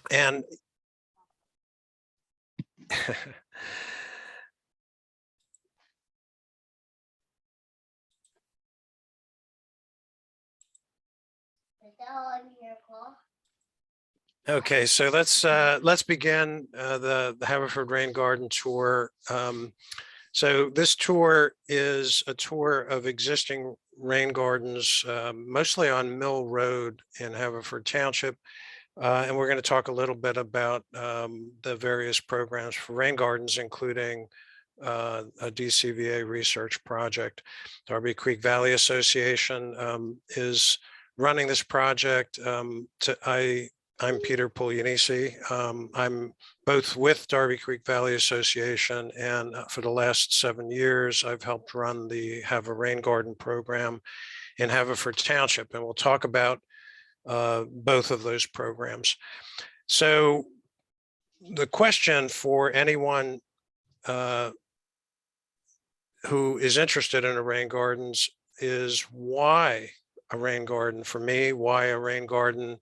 And okay, so let's begin the Haverford Rain Garden tour. So this tour is a tour of existing rain gardens, mostly on Mill Road in Haverford Township. And we're going to talk a little bit about the various programs for rain gardens, including a DCVA research project. Darby Creek Valley Association is running this project. I'm Peter Puglianese. I'm both with Darby Creek Valley Association, and for the last 7 years, I've helped run the Have a Rain Garden program in Haverford Township, and we'll talk about both of those programs. So the question for anyone who is interested in a rain gardens is why a rain garden for me, why a rain garden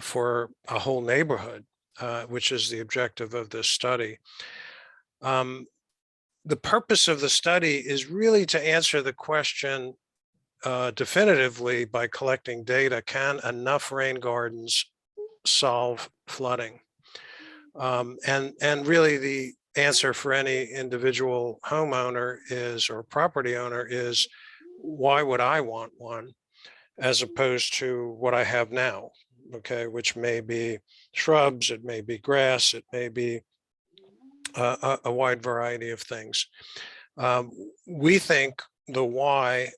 for a whole neighborhood, which is the objective of this study. The purpose of the study is really to answer the question definitively by collecting data. Can enough rain gardens solve flooding? And really the answer for any individual homeowner is, or property owner is, why would I want one as opposed to what I have now? Okay, which may be shrubs, it may be grass, it may be a wide variety of things. We think the why,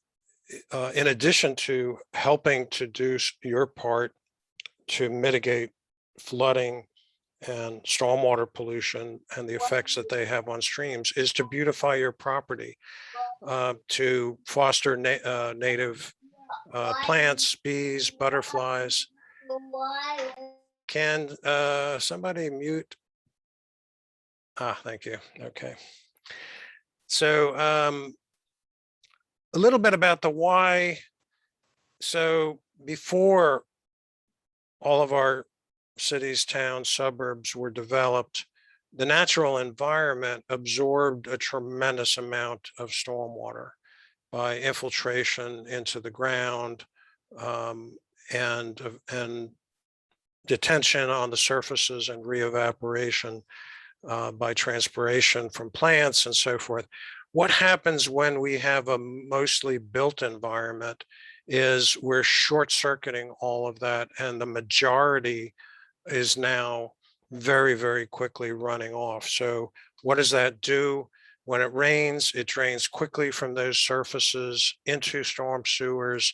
in addition to helping to do your part to mitigate flooding and stormwater pollution and the effects that they have on streams, is to beautify your property, to foster native plants, bees, butterflies. Can somebody mute? Thank you. Okay. So a little bit about the why. So before all of our cities, towns, suburbs were developed, the natural environment absorbed a tremendous amount of stormwater by infiltration into the ground and detention on the surfaces and re-evaporation by transpiration from plants and so forth. What happens when we have a mostly built environment is we're short-circuiting all of that, and the majority is now very, very quickly running off. So what does that do? When it rains, it drains quickly from those surfaces into storm sewers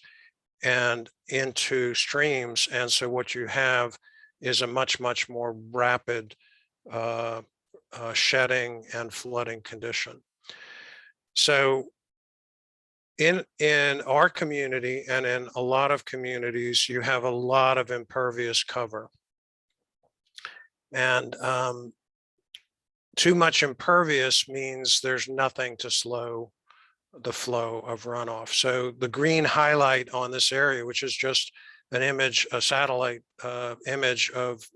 and into streams. And so what you have is a much, much more rapid shedding and flooding condition. So in our community and in a lot of communities, you have a lot of impervious cover. And too much impervious means there's nothing to slow the flow of runoff. So the green highlight on this area, which is just an image, a satellite image of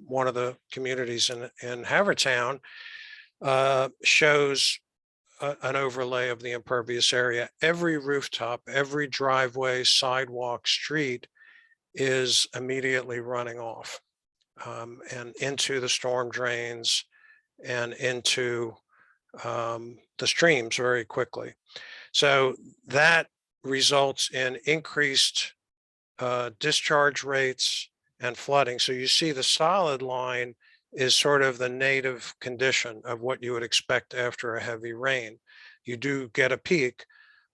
one of the communities in Havertown, shows an overlay of the impervious area. Every rooftop, every driveway, sidewalk, street is immediately running off and into the storm drains and into the streams very quickly. So that results in increased discharge rates and flooding. So you see the solid line is sort of the native condition of what you would expect after a heavy rain. You do get a peak,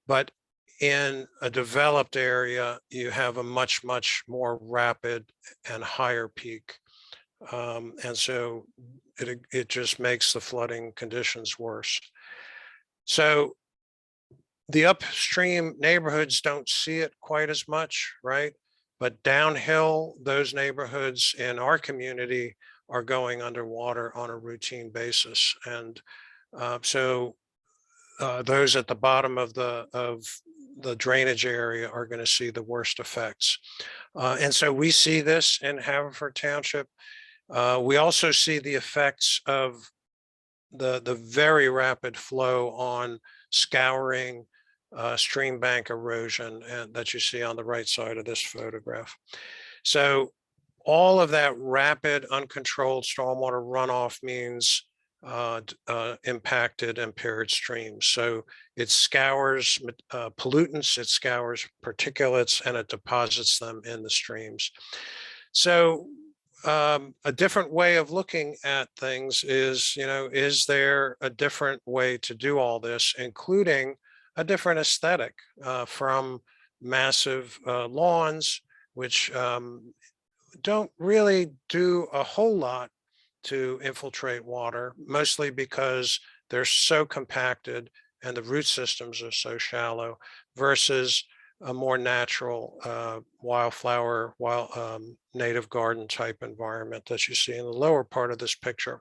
but in a developed area, you have a much, much more rapid and higher peak. And so it just makes the flooding conditions worse. So the upstream neighborhoods don't see it quite as much, right? But downhill, those neighborhoods in our community are going underwater on a routine basis. And so those at the bottom of the drainage area are going to see the worst effects. And so we see this in Haverford Township. We also see the effects of the very rapid flow on scouring, stream bank erosion, and that you see on the right side of this photograph. So all of that rapid, uncontrolled stormwater runoff means impacted, impaired streams. So it scours pollutants, it scours particulates, and it deposits them in the streams. So a different way of looking at things is, is there a different way to do all this, including a different aesthetic from massive lawns, which don't really do a whole lot to infiltrate water, mostly because they're so compacted and the root systems are so shallow, versus a more natural wildflower, native garden type environment that you see in the lower part of this picture.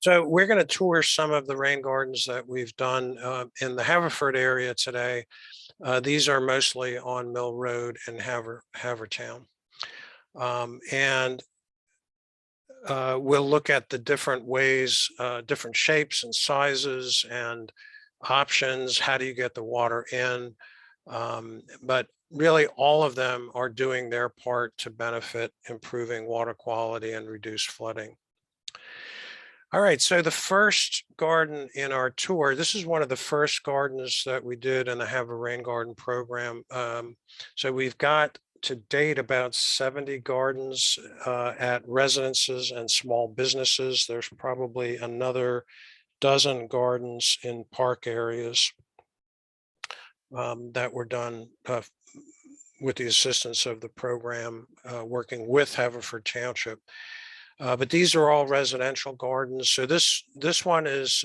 So we're going to tour some of the rain gardens that we've done in the Haverford area today. These are mostly on Mill Road in Havertown. And we'll look at the different ways, different shapes and sizes and options. How do you get the water in? But really all of them are doing their part to benefit improving water quality and reduce flooding. All right, so the first garden in our tour, this is one of the first gardens that we did in the Have a Rain Garden program. So we've got to date about 70 gardens at residences and small businesses. There's probably another dozen gardens in park areas that were done with the assistance of the program working with Haverford Township. But these are all residential gardens. So this one is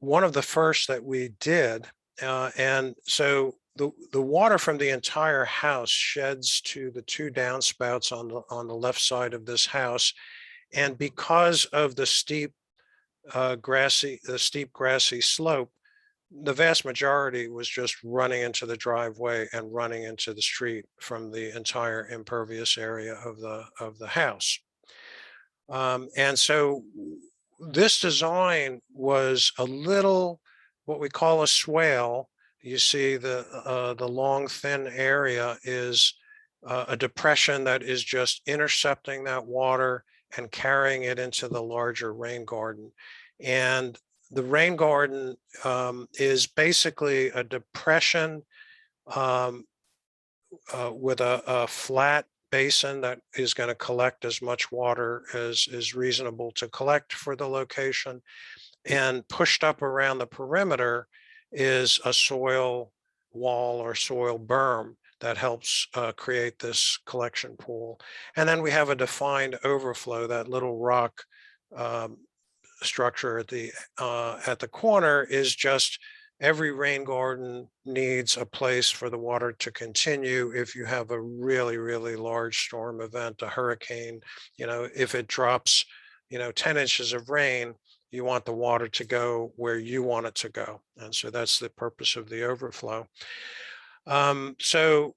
one of the first that we did. And so the water from the entire house sheds to the two downspouts on the left side of this house. And because of the steep grassy slope, the vast majority was just running into the driveway and running into the street from the entire impervious area of the house. And so this design was a little, what we call a swale. You see the long, thin area is a depression that is just intercepting that water and carrying it into the larger rain garden. And the rain garden is basically a depression with a flat basin that is going to collect as much water as is reasonable to collect for the location. And pushed up around the perimeter is a soil wall or soil berm that helps create this collection pool. And then we have a defined overflow, that little rock structure at the corner is just, every rain garden needs a place for the water to continue. If you have a really, really large storm event, a hurricane, if it drops, 10 inches of rain, you want the water to go where you want it to go. And so that's the purpose of the overflow. So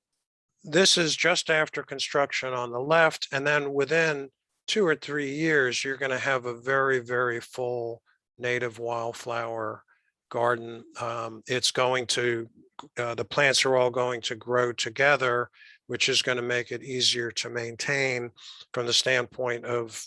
this is just after construction on the left. And then within 2 or 3 years, you're going to have a very, very full native wildflower garden. It's going to, the plants are all going to grow together, which is going to make it easier to maintain from the standpoint of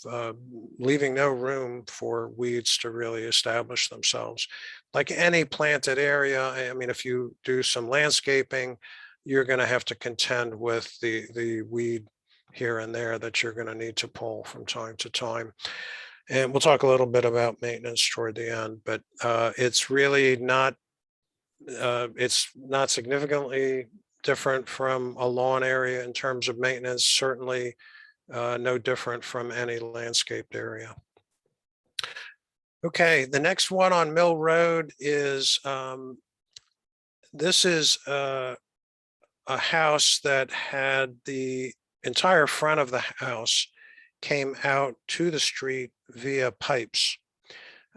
leaving no room for weeds to really establish themselves. Like any planted area, I mean, if you do some landscaping, you're going to have to contend with the weed here and there that you're going to need to pull from time to time. And we'll talk a little bit about maintenance toward the end, but it's really not, it's not significantly different from a lawn area in terms of maintenance, certainly no different from any landscaped area. Okay, the next one on Mill Road is, this is a house that had the entire front of the house came out to the street via pipes.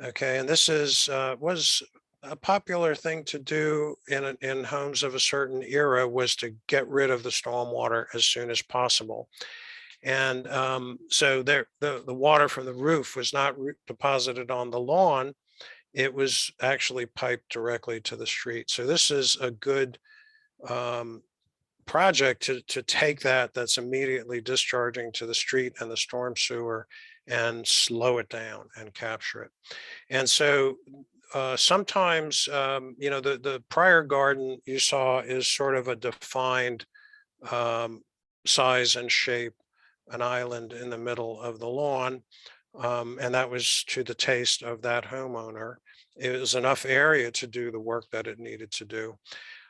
Okay, and this is was a popular thing to do in homes of a certain era was to get rid of the stormwater as soon as possible. And so the water from the roof was not deposited on the lawn. It was actually piped directly to the street. So this is a good um, project to take that's immediately discharging to the street and the storm sewer and slow it down and capture it. And so sometimes, the prior garden you saw is sort of a defined um, size and shape, an island in the middle of the lawn. And that was to the taste of that homeowner. It was enough area to do the work that it needed to do.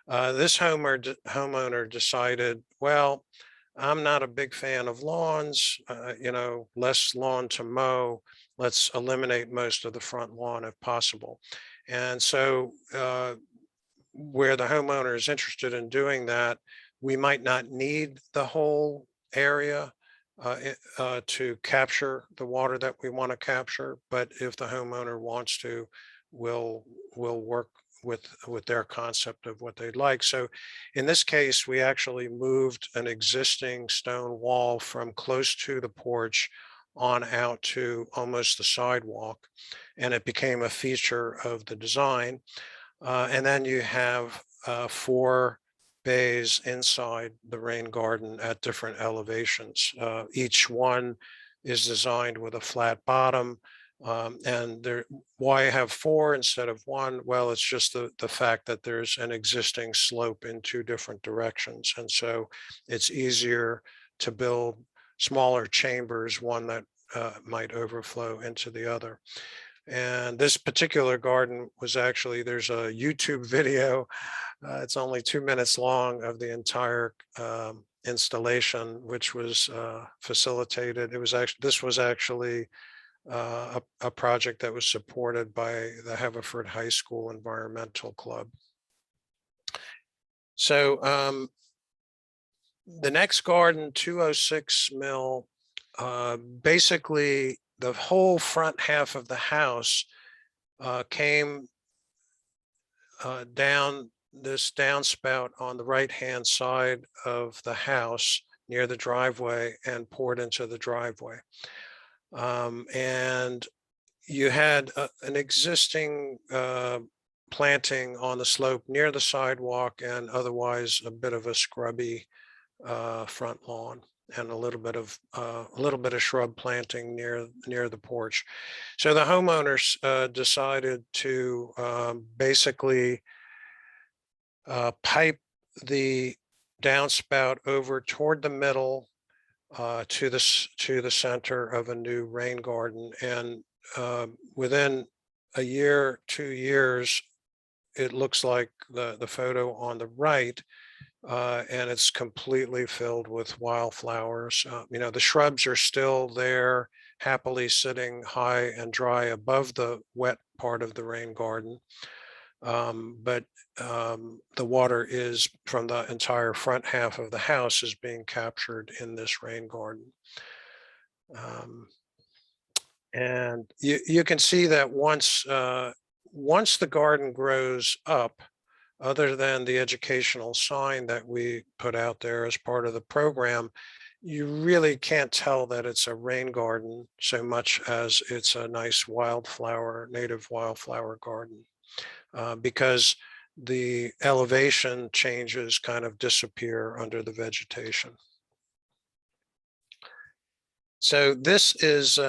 This homeowner decided, well, I'm not a big fan of lawns, less lawn to mow. Let's eliminate most of the front lawn if possible. And so where the homeowner is interested in doing that, we might not need the whole area to capture the water that we want to capture. But if the homeowner wants to, we'll work with their concept of what they'd like. So in this case, we actually moved an existing stone wall from close to the porch on out to almost the sidewalk, and it became a feature of the design. And then you have 4 bays inside the rain garden at different elevations. Each one is designed with a flat bottom. And why have 4 instead of 1? Well, it's just the fact that there's an existing slope in 2 different directions. And so it's easier to build smaller chambers, one that might overflow into the other. And this particular garden was actually, there's a YouTube video, it's only 2 minutes long, of the entire installation, which was facilitated. This was actually a project that was supported by the Haverford High School Environmental Club. So the next garden, 206 Mill, basically the whole front half of the house came down this downspout on the right-hand side of the house near the driveway and poured into the driveway. And you had an existing planting on the slope near the sidewalk, and otherwise a bit of a scrubby front lawn, and a little bit of shrub planting near the porch. So the homeowners decided to basically pipe the downspout over toward the middle to the center of a new rain garden. And within a year, 2 years, it looks like the photo on the right, and it's completely filled with wildflowers. The shrubs are still there, happily sitting high and dry above the wet part of the rain garden. But the water is from the entire front half of the house is being captured in this rain garden. And you can see that once the garden grows up, other than the educational sign that we put out there as part of the program, you really can't tell that it's a rain garden so much as it's a nice native wildflower garden, because the elevation changes kind of disappear under the vegetation. So this is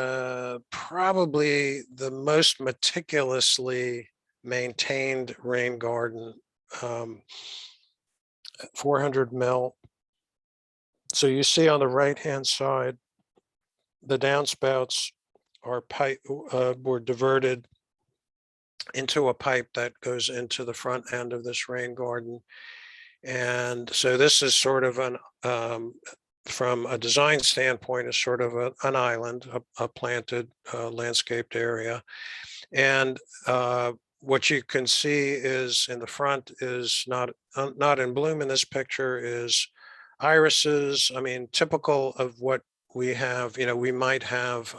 probably the most meticulously maintained rain garden, 400 mil. So you see on the right-hand side, the downspouts were diverted into a pipe that goes into the front end of this rain garden. And so this is sort of from a design standpoint, is sort of an island, a planted landscaped area. And what you can see is in the front is not in bloom in this picture, is irises. I mean, typical of what we have. We might have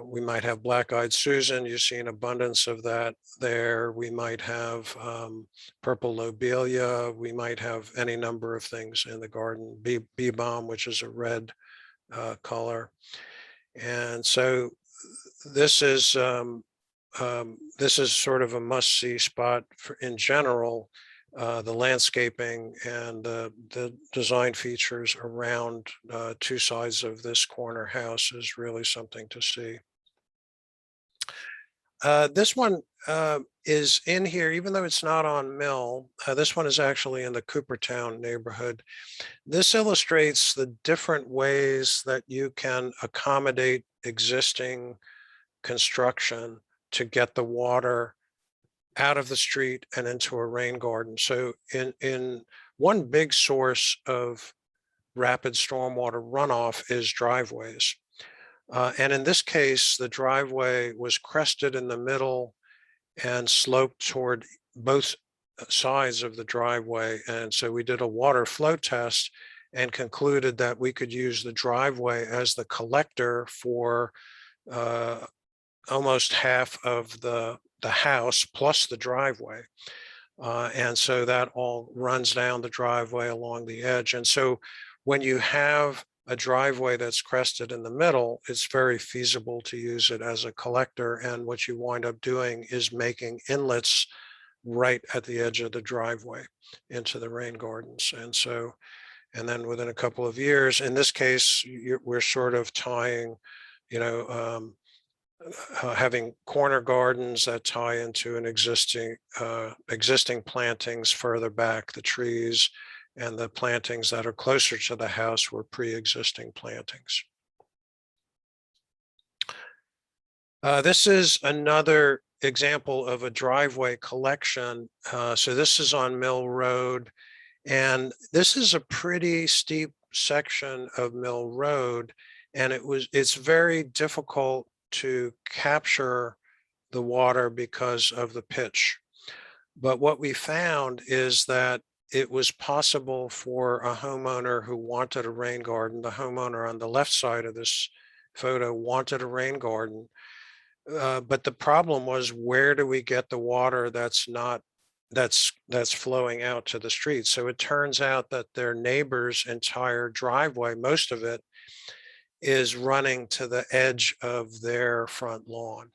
We might have black-eyed Susan. You see an abundance of that there. We might have purple lobelia. We might have any number of things in the garden. Bee balm, which is a red color. And so this is sort of a must-see spot for, in general. The landscaping and the design features around two sides of this corner house is really something to see. This one is in here, even though it's not on Mill. This one is actually in the Coopertown neighborhood. This illustrates the different ways that you can accommodate existing construction to get the water out of the street and into a rain garden. So in one big source of rapid stormwater runoff is driveways. And in this case, the driveway was crested in the middle and sloped toward both sides of the driveway. And so we did a water flow test and concluded that we could use the driveway as the collector for almost half of the house plus the driveway. And so that all runs down the driveway along the edge. And so when you have a driveway that's crested in the middle, it's very feasible to use it as a collector. And what you wind up doing is making inlets right at the edge of the driveway into the rain gardens. And so, and then within a couple of years, in this case, we're sort of tying, having corner gardens that tie into an existing plantings further back. The trees and the plantings that are closer to the house were pre-existing plantings. This is another example of a driveway collection. So this is on Mill Road, and this is a pretty steep section of Mill Road, and it's very difficult to capture the water because of the pitch. But what we found is that it was possible for a homeowner who wanted a rain garden. The homeowner on the left side of this photo wanted a rain garden. But the problem was, where do we get the water that's flowing out to the street? So it turns out that their neighbor's entire driveway, most of it, is running to the edge of their front lawn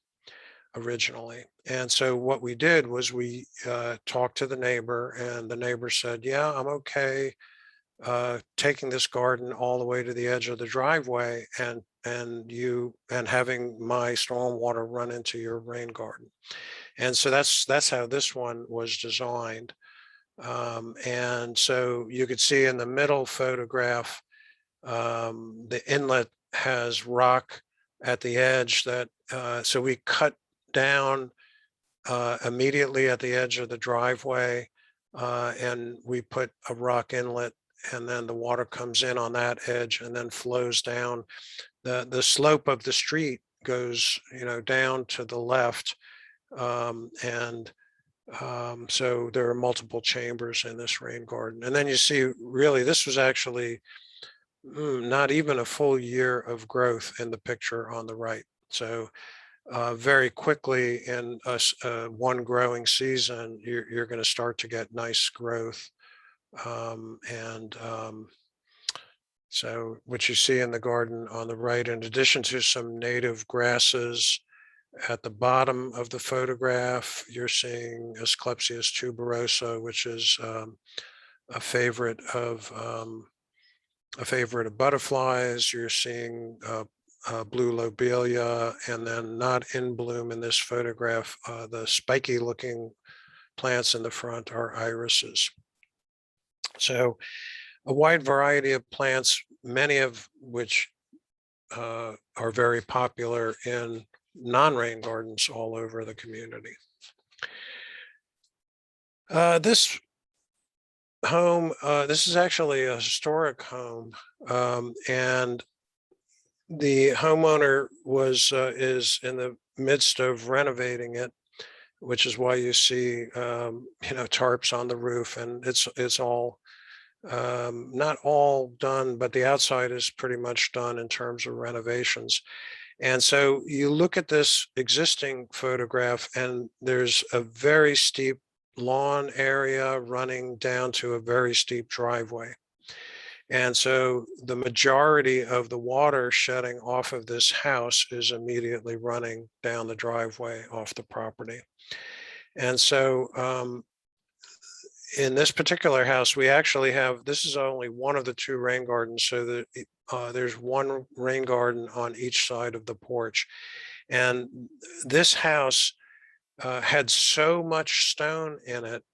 originally. And so what we did was we talked to the neighbor, and the neighbor said, yeah, I'm okay taking this garden all the way to the edge of the driveway and having my stormwater run into your rain garden. And so that's how this one was designed. And so you could see in the middle photograph, the inlet has rock at the edge that, so we cut down immediately at the edge of the driveway, and we put a rock inlet, and then the water comes in on that edge and then flows down. The slope of the street goes, down to the left. So there are multiple chambers in this rain garden. And then you see, really, this was actually not even a full year of growth in the picture on the right. So very quickly in one growing season, you're going to start to get nice growth. So what you see in the garden on the right, in addition to some native grasses at the bottom of the photograph, you're seeing Asclepias tuberosa, which is a favorite of butterflies. You're seeing blue lobelia, and then not in bloom in this photograph, the spiky looking plants in the front are irises. So a wide variety of plants, many of which are very popular in non-rain gardens all over the community. This home, this is actually a historic home, and the homeowner is in the midst of renovating it, which is why you see tarps on the roof, and it's all not all done, but the outside is pretty much done in terms of renovations. And so you look at this existing photograph and there's a very steep lawn area running down to a very steep driveway. And so the majority of the water shedding off of this house is immediately running down the driveway off the property. And so in this particular house, we actually have, this is only one of the two rain gardens. So that there's one rain garden on each side of the porch. And this house had so much stone in it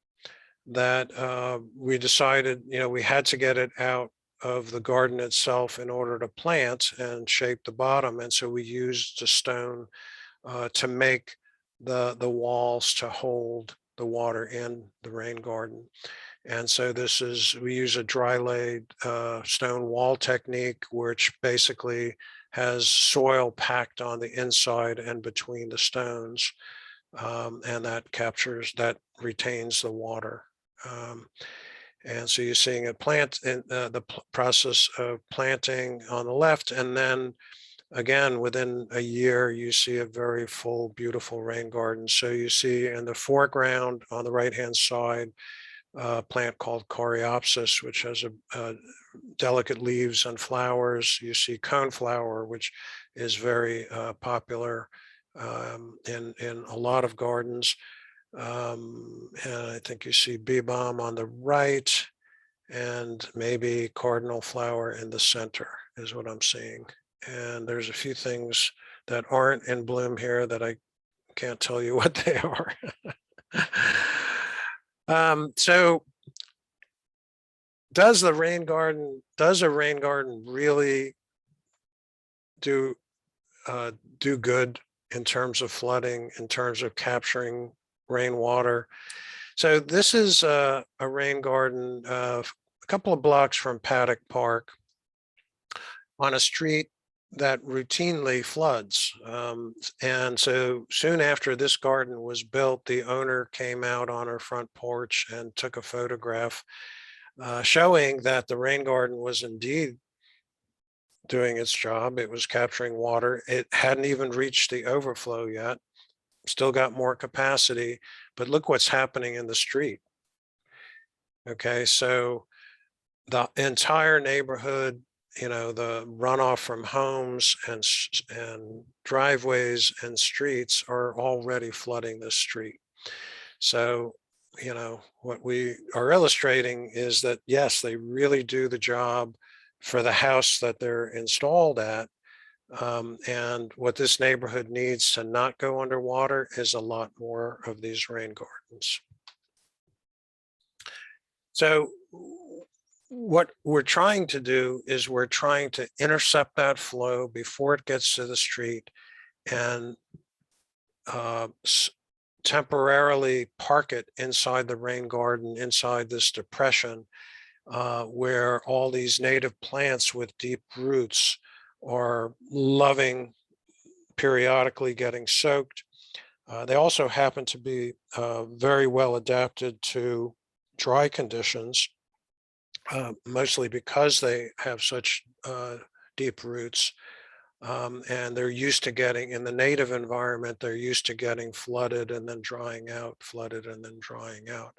that we decided, we had to get it out of the garden itself in order to plant and shape the bottom. And so we used the stone to make the walls to hold the water in the rain garden. And so we use a dry laid stone wall technique, which basically has soil packed on the inside and between the stones. And that retains the water. And so you're seeing a plant in the process of planting on the left, and then again, within a year, you see a very full, beautiful rain garden. So you see in the foreground on the right-hand side, a plant called Coreopsis, which has a delicate leaves and flowers. You see coneflower, which is very popular in a lot of gardens. And I think you see bee balm on the right, and maybe cardinal flower in the center is what I'm seeing. And there's a few things that aren't in bloom here that I can't tell you what they are. So does a rain garden really do good in terms of flooding, in terms of capturing rainwater? So this is a rain garden a couple of blocks from Paddock Park on a street that routinely floods. And so soon after this garden was built, the owner came out on her front porch and took a photograph showing that the rain garden was indeed doing its job. It was capturing water. It hadn't even reached the overflow yet, still got more capacity, but look what's happening in the street. Okay, so the entire neighborhood, the runoff from homes and driveways and streets are already flooding the street. So, what we are illustrating is that, yes, they really do the job for the house that they're installed at. And what this neighborhood needs to not go underwater is a lot more of these rain gardens. So what we're trying to do is we're trying to intercept that flow before it gets to the street and temporarily park it inside the rain garden, inside this depression, where all these native plants with deep roots are loving periodically getting soaked. They also happen to be very well adapted to dry conditions, mostly because they have such deep roots. And they're used to getting, in the native environment, they're used to getting flooded and then drying out, flooded and then drying out.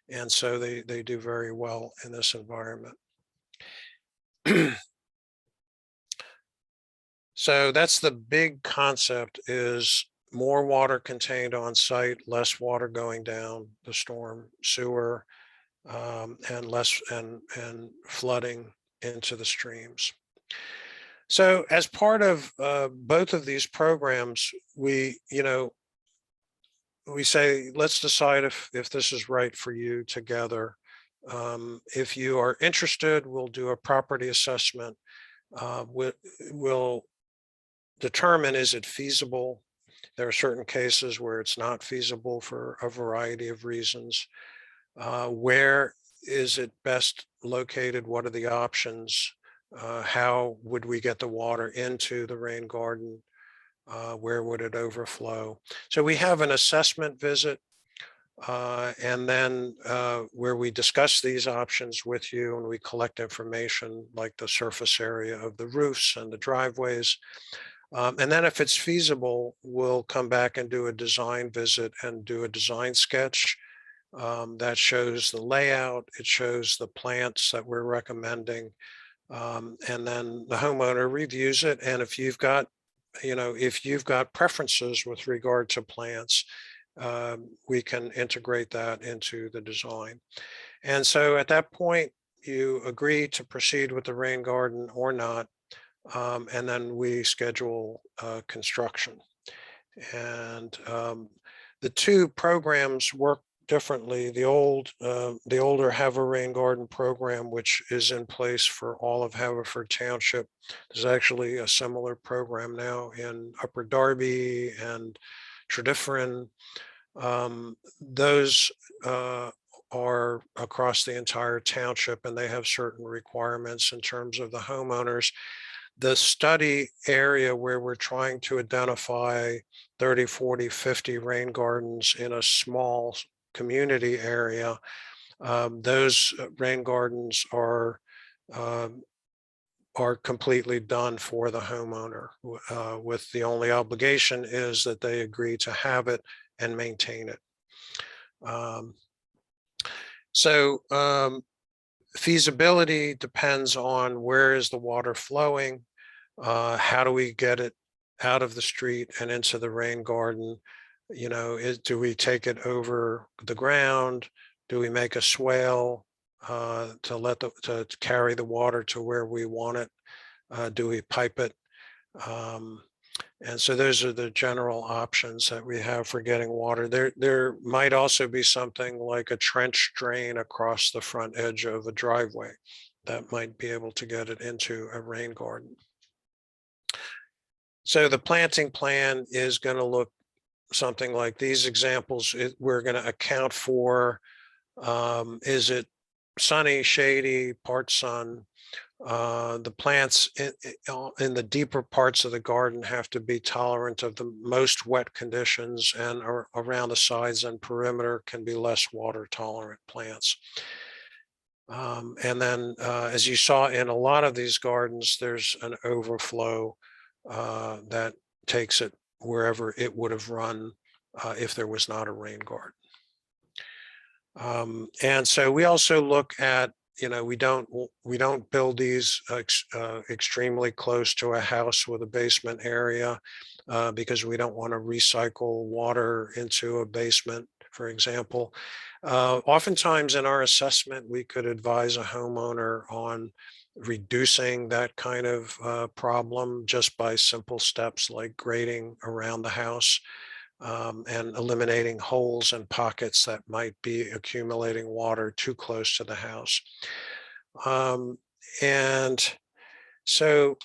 And so they do very well in this environment. So that's the big concept, is more water contained on site, less water going down the storm sewer, and less and flooding into the streams. So as part of both of these programs, we say, let's decide if this is right for you together. If you are interested, we'll do a property assessment. We'll determine, is it feasible? There are certain cases where it's not feasible for a variety of reasons. Where is it best located? What are the options? How would we get the water into the rain garden? Where would it overflow? So we have an assessment visit, and then where we discuss these options with you, and we collect information like the surface area of the roofs and the driveways. And then if it's feasible, we'll come back and do a design visit and do a design sketch that shows the layout, it shows the plants that we're recommending, and then the homeowner reviews it. And if you've got, if you've got preferences with regard to plants, we can integrate that into the design. And so at that point, you agree to proceed with the rain garden or not, and then we schedule construction. And the two programs work differently. The older Have a Rain Garden program, which is in place for all of Haverford Township. There's actually a similar program now in Upper Darby and Tredyffrin. Those are across the entire township, and they have certain requirements in terms of the homeowners. The study area where we're trying to identify 30, 40, 50 rain gardens in a small community area, those rain gardens are completely done for the homeowner, with the only obligation is that they agree to have it and maintain it. Feasibility depends on where is the water flowing, how do we get it out of the street and into the rain garden? Do we take it over the ground? Do we make a swale to carry the water to where we want it? Do we pipe it? And so those are the general options that we have for getting water. There might also be something like a trench drain across the front edge of a driveway that might be able to get it into a rain garden. So the planting plan is going to look something like these examples. We're going to account for, is it sunny, shady, part sun? The plants in the deeper parts of the garden have to be tolerant of the most wet conditions, and around the sides and perimeter can be less water tolerant plants. And then as you saw in a lot of these gardens, there's an overflow that takes it wherever it would have run if there was not a rain garden. And so we also look at, we don't build these extremely close to a house with a basement area because we don't want to recycle water into a basement, for example. Oftentimes in our assessment, we could advise a homeowner on reducing that kind of problem just by simple steps like grading around the house. And eliminating holes and pockets that might be accumulating water too close to the house. And so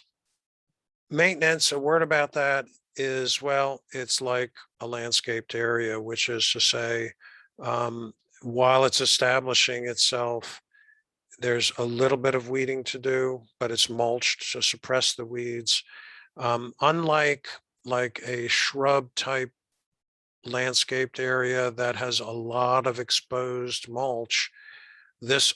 maintenance, a word about that is, well, it's like a landscaped area, which is to say, while it's establishing itself, there's a little bit of weeding to do, but it's mulched to suppress the weeds. Unlike a shrub type landscaped area that has a lot of exposed mulch, this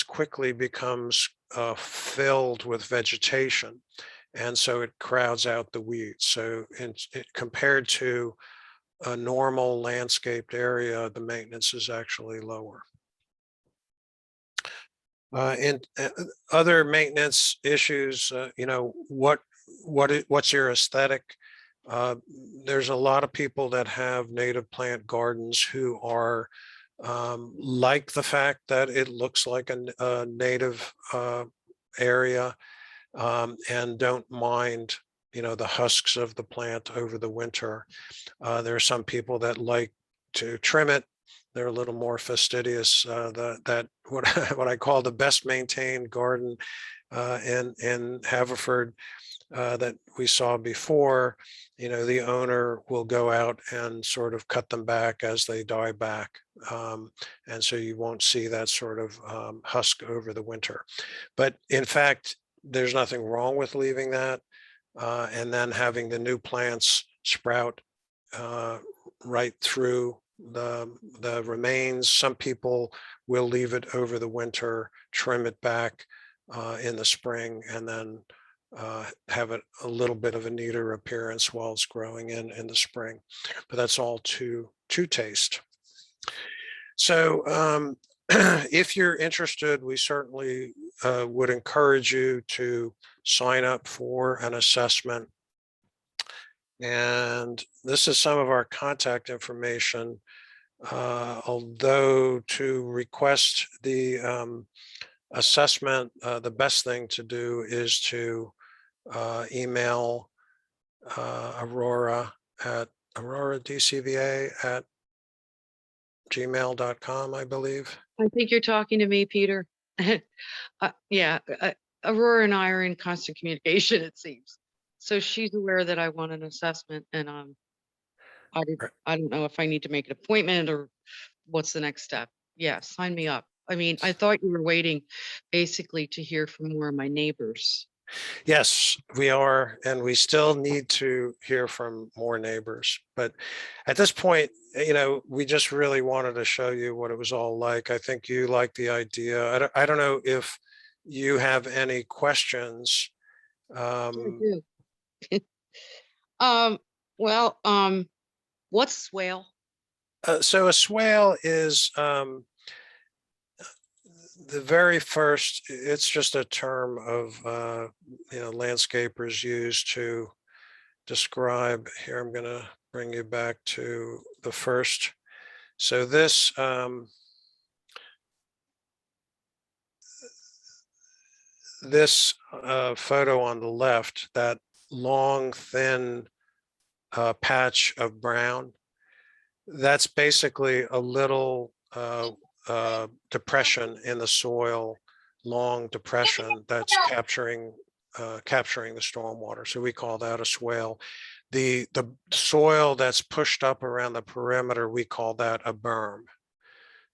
quickly becomes filled with vegetation, and so it crowds out the weeds. So compared to a normal landscaped area, the maintenance is actually lower. And other maintenance issues, what's your aesthetic? There's a lot of people that have native plant gardens who are like the fact that it looks like a native area, and don't mind, the husks of the plant over the winter. There are some people that like to trim it. They're a little more fastidious. What I call the best maintained garden in Haverford that we saw before, the owner will go out and sort of cut them back as they die back. And so you won't see that sort of husk over the winter. But in fact, there's nothing wrong with leaving that and then having the new plants sprout right through the remains. Some people will leave it over the winter, trim it back in the spring, and then have a little bit of a neater appearance while it's growing in the spring. But that's all to taste. So if you're interested, we certainly would encourage you to sign up for an assessment. And this is some of our contact information. Although to request the assessment, the best thing to do is to email Aurora at auroradcva@gmail.com, I believe. I think you're talking to me, Peter. Yeah, Aurora and I are in constant communication, it seems. So she's aware that I want an assessment, and I don't know if I need to make an appointment or what's the next step. Yeah, sign me up. I mean, I thought you were waiting basically to hear from more of my neighbors. Yes, we are, and we still need to hear from more neighbors. But at this point, we just really wanted to show you what it was all like. I think you like the idea. I don't know if you have any questions. I do. Well, what's swale? So a swale is the very first, it's just a term of, landscapers use to describe. Here, I'm going to bring you back to the first. So this, this photo on the left, that long, thin patch of brown, that's basically a little depression in the soil, long depression that's capturing the stormwater. So we call that a swale. The soil that's pushed up around the perimeter, we call that a berm.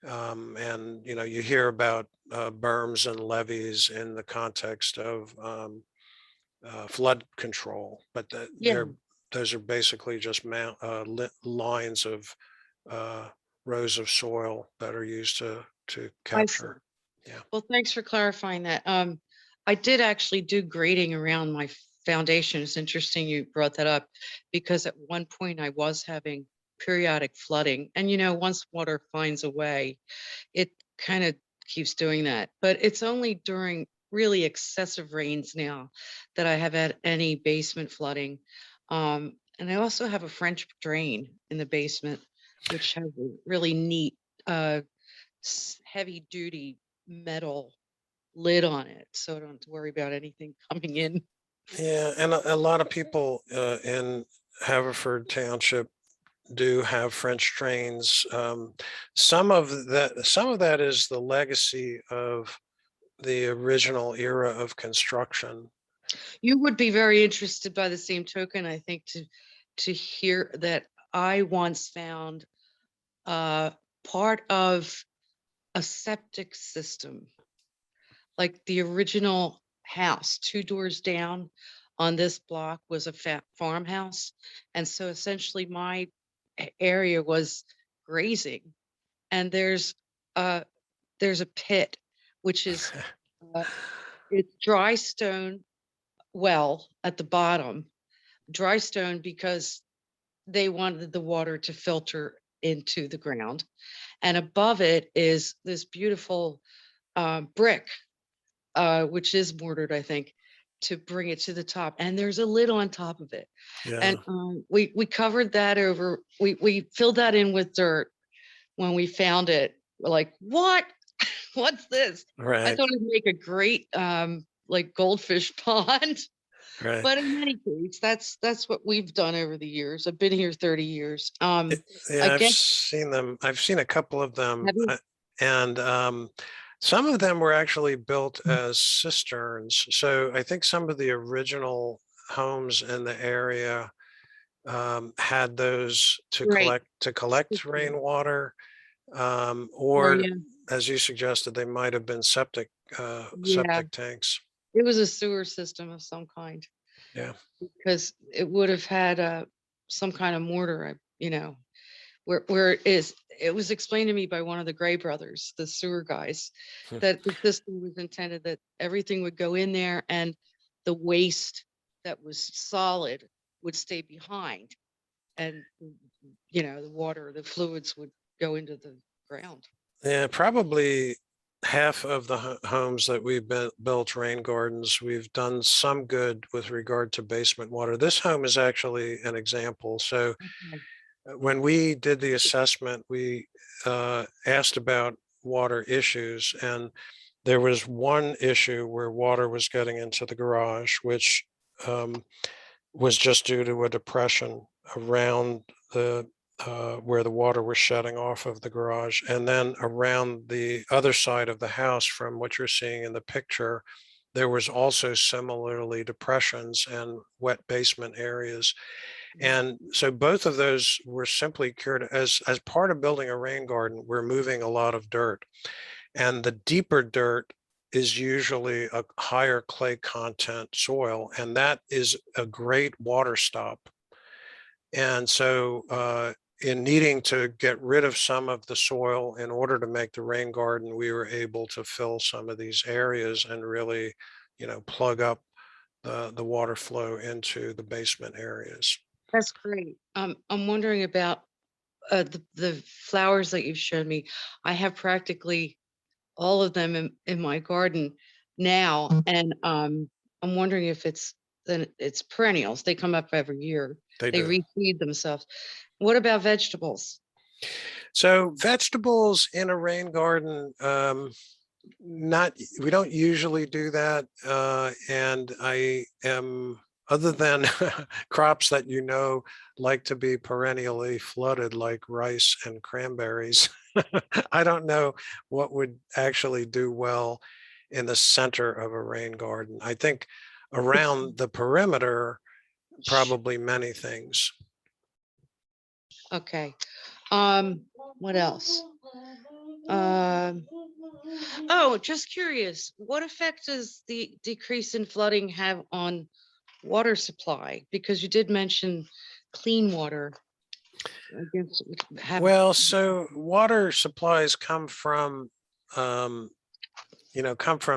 And you hear about berms and levees in the context of flood control, but those are basically just lines of rows of soil that are used to capture. Yeah. Well, thanks for clarifying that. I did actually do grading around my foundation. It's interesting you brought that up, because at one point I was having periodic flooding, and once water finds a way, it kind of keeps doing that. But it's only during really excessive rains now that I have had any basement flooding. And I also have a French drain in the basement, which has a really neat heavy duty metal lid on it, so I don't have to worry about anything coming in. Yeah, and a lot of people in Haverford Township do have French drains. Some of that is the legacy of the original era of construction. You would be very interested, by the same token, I think, to hear that I once found part of a septic system, like the original house 2 doors down on this block was a farmhouse. And so essentially my area was grazing, and there's a pit, which is it's dry stone well at the bottom, dry stone because they wanted the water to filter into the ground, and above it is this beautiful brick, which is mortared, I think, to bring it to the top, and there's a lid on top of it. Yeah. And we covered that over, we filled that in with dirt when we found it. We're like, what's this? Right. I thought it'd make a great like goldfish pond. Right. But in any case, that's what we've done over the years. I've been here 30 years. Yeah, I I've guess, seen them. I've seen a couple of them, have you? and some of them were actually built as cisterns. So I think some of the original homes in the area had those to Right. collect rainwater, Oh, or yeah. as you suggested, they might have been septic Yeah. tanks. It was a sewer system of some kind. Yeah. Because it would have had some kind of mortar, where it was explained to me by one of the Gray brothers, the sewer guys, Hmm. that the system was intended that everything would go in there, and the waste that was solid would stay behind. And, the fluids would go into the ground. Yeah, probably half of the homes that we've built rain gardens, we've done some good with regard to basement water. This home is actually an example. So Okay. when we did the assessment, we asked about water issues, and there was one issue where water was getting into the garage, which was just due to a depression around the where the water was shedding off of the garage. And then around the other side of the house, from what you're seeing in the picture, there was also similarly depressions and wet basement areas. And so both of those were simply cured. As part of building a rain garden, we're moving a lot of dirt. And the deeper dirt is usually a higher clay content soil, and that is a great water stop. And so in needing to get rid of some of the soil in order to make the rain garden, we were able to fill some of these areas and really, plug up the water flow into the basement areas. That's great. I'm wondering about the flowers that you've shown me. I have practically all of them in my garden now, and I'm wondering if it's perennials. They come up every year. They They do. reseed themselves. What about vegetables? So vegetables in a rain garden, we don't usually do that. And I am, other than crops that like to be perennially flooded, like rice and cranberries, I don't know what would actually do well in the center of a rain garden. I think around the perimeter, probably many things. Okay. What else? Oh, just curious, what effect does the decrease in flooding have on water supply? Because you did mention clean water. I guess it would have. Well, so water supplies come from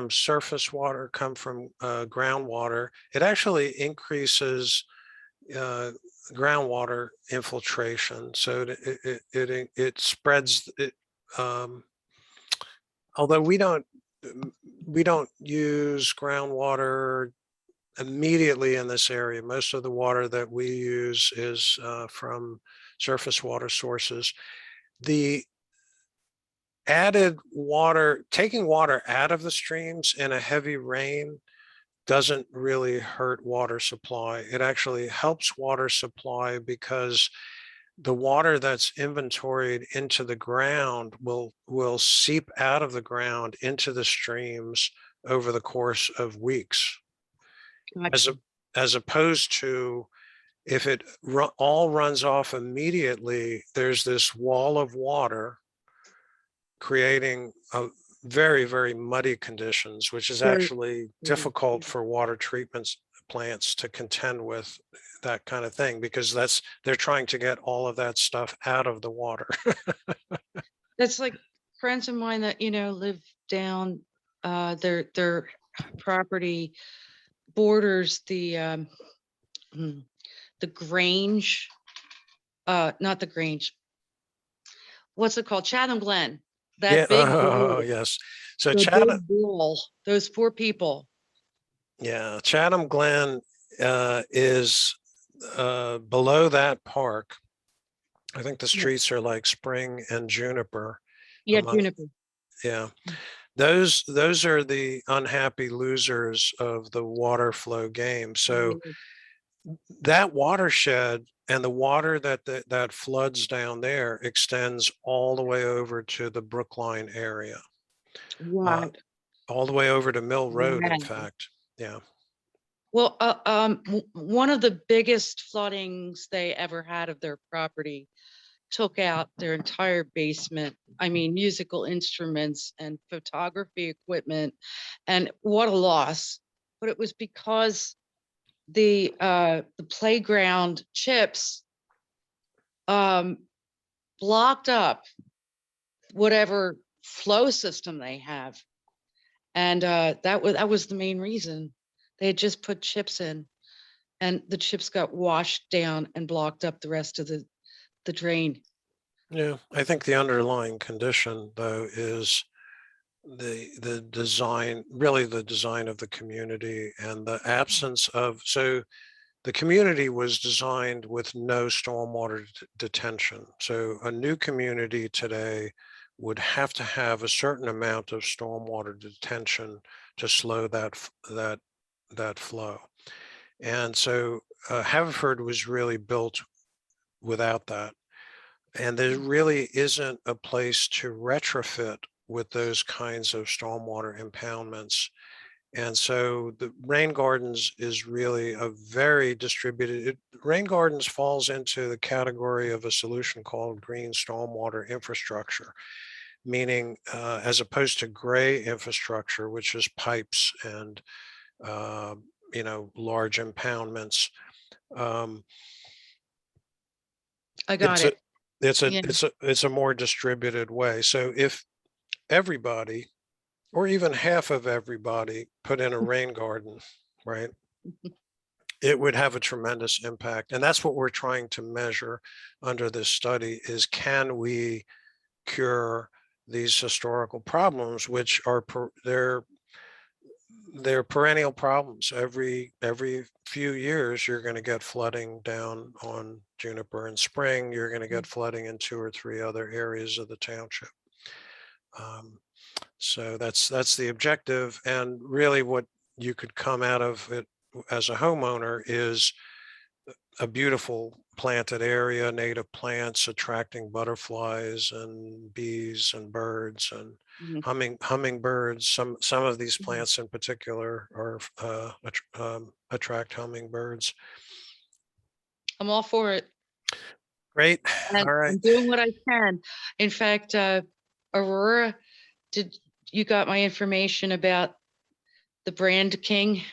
surface water, come from groundwater. It actually increases groundwater infiltration, so it spreads it. Although we don't use groundwater immediately in this area. Most of the water that we use is from surface water sources. The added water, taking water out of the streams in a heavy rain doesn't really hurt water supply. It actually helps water supply because the water that's inventoried into the ground will seep out of the ground into the streams over the course of weeks. Gotcha. As opposed to if it all runs off immediately, there's this wall of water creating a very, very muddy conditions, which is actually difficult for water treatment plants to contend with that kind of thing, because they're trying to get all of that stuff out of the water. That's like friends of mine that, live down, their property borders the Grange, not the Grange. What's it called? Chatham Glen. That big Oh, yes. So the Chatham, big bowl, those poor people. yeah, Chatham Glen is below that park. I think the streets are like Spring and Juniper. Yeah, Juniper. Yeah. Those are the unhappy losers of the water flow game. So that watershed and the water that floods down there extends all the way over to the Brookline area. Right. All the way over to Mill Road, in fact. Yeah. Well, one of the biggest floodings they ever had of their property took out their entire basement. I mean, musical instruments and photography equipment, and what a loss. But it was because the playground chips blocked up whatever flow system they have, and that was the main reason. They had just put chips in, and the chips got washed down and blocked up the rest of the drain. Yeah, I think the underlying condition though is the design, really the design of the community and the absence of, so the community was designed with no stormwater detention. So a new community today would have to have a certain amount of stormwater detention to slow that flow. And so Haverford was really built without that. And there really isn't a place to retrofit with those kinds of stormwater impoundments. And so the rain gardens is really a very distributed, rain gardens falls into the category of a solution called green stormwater infrastructure, meaning as opposed to gray infrastructure, which is pipes and, large impoundments. I got it. Yeah. It's a more distributed way. So if everybody, or even half of everybody, put in a rain garden, right, it would have a tremendous impact. And that's what we're trying to measure under this study is, can we cure these historical problems, which are they're perennial problems. Every few years, you're going to get flooding down on Juniper and Spring. You're going to get flooding in 2 or 3 other areas of the township. So that's the objective. And really what you could come out of it as a homeowner is a beautiful planted area, native plants attracting butterflies and bees and birds and hummingbirds. Some of these plants in particular are attract hummingbirds. I'm all for it. Great. And all right. I'm doing what I can. In fact, Aurora, did you got my information about the brand king